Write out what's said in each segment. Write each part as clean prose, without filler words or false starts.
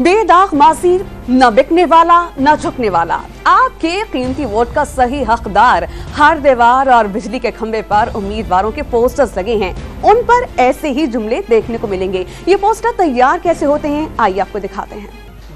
बेदाग माजी, न बिकने वाला न झुकने वाला, आपके कीमती वोट का सही हकदार। हर दीवार और बिजली के खंबे पर उम्मीदवारों के पोस्टर्स लगे हैं, उन पर ऐसे ही जुमले देखने को मिलेंगे। ये पोस्टर तैयार कैसे होते हैं, आइए आपको दिखाते हैं।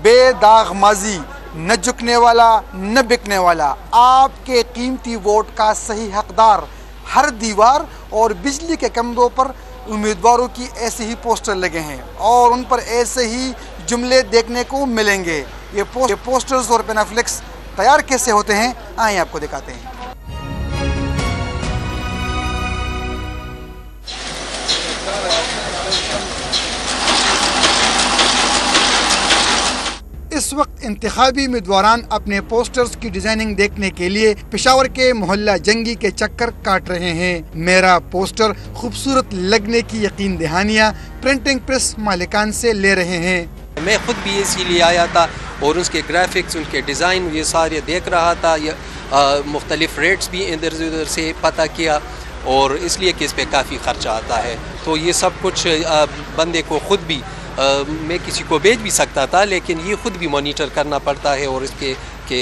बेदाग माजी, न झुकने वाला न बिकने वाला, आपके कीमती वोट का सही हकदार। हर दीवार और बिजली के खंभों पर उम्मीदवारों की ऐसे ही पोस्टर लगे हैं और उन पर ऐसे ही जुमले देखने को मिलेंगे। ये पोस्टर्स और पेनाफ्लेक्स तैयार कैसे होते हैं, आइए आपको दिखाते हैं। इस वक्त इंतखाबी उम्मीदवारान अपने पोस्टर्स की डिजाइनिंग देखने के लिए पेशावर के मोहल्ला जंगी के चक्कर काट रहे हैं। मेरा पोस्टर खूबसूरत लगने की यकीन दहानियाँ प्रिंटिंग प्रेस मालिकान से ले रहे हैं। मैं खुद भी इसीलिए आया था और उसके ग्राफिक्स, उनके डिज़ाइन ये सारे देख रहा था। ये मुख्तलिफ रेट्स भी इधर उधर से पता किया और इसलिए कि इस पर काफ़ी ख़र्चा आता है। तो ये सब कुछ बंदे को खुद भी मैं किसी को भेज भी सकता था, लेकिन ये खुद भी मॉनिटर करना पड़ता है और इसके कि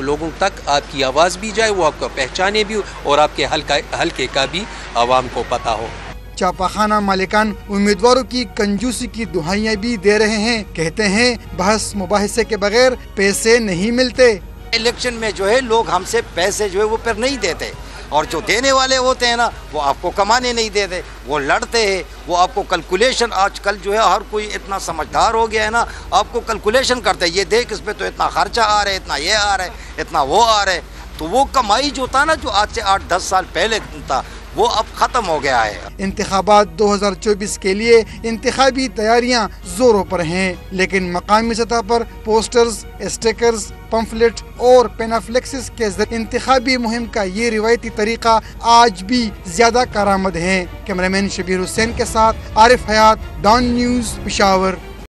लोगों तक आपकी आवाज़ भी जाए, वो आपको पहचाने भी और आपके हल्के का भी आवाम को पता हो। छापाखाना मालिकान उम्मीदवारों की कंजूसी की दुहाइयाँ भी दे रहे हैं। कहते हैं बहस मुबाहिसे के बगैर पैसे नहीं मिलते। इलेक्शन में जो है लोग हमसे पैसे जो है वो पर नहीं देते, और जो देने वाले होते हैं ना वो आपको कमाने नहीं देते, वो लड़ते हैं, वो आपको कैलकुलेशन। आजकल जो है हर कोई इतना समझदार हो गया है ना, आपको कैलकुलेशन करते हैं, ये देख इस पे तो इतना खर्चा आ रहा है, इतना ये आ रहा है, इतना वो आ रहा है। तो वो कमाई जो था ना, जो आज से 8-10 साल पहले था, वो अब ख़त्म हो गया है। इंतखाबात 2024 के लिए इंतखाबी तैयारियां जोरों पर हैं, लेकिन मकामी सतह पर पोस्टर्स, स्टिकर्स, पंफलेट और पेनाफ्लेक्सिस के जरिए इंतखाबी मुहिम का ये रिवायती तरीका आज भी ज्यादा कारआमद है। कैमरामैन शबीर हुसैन के साथ आरिफ हयात, डॉन न्यूज़, पेशावर।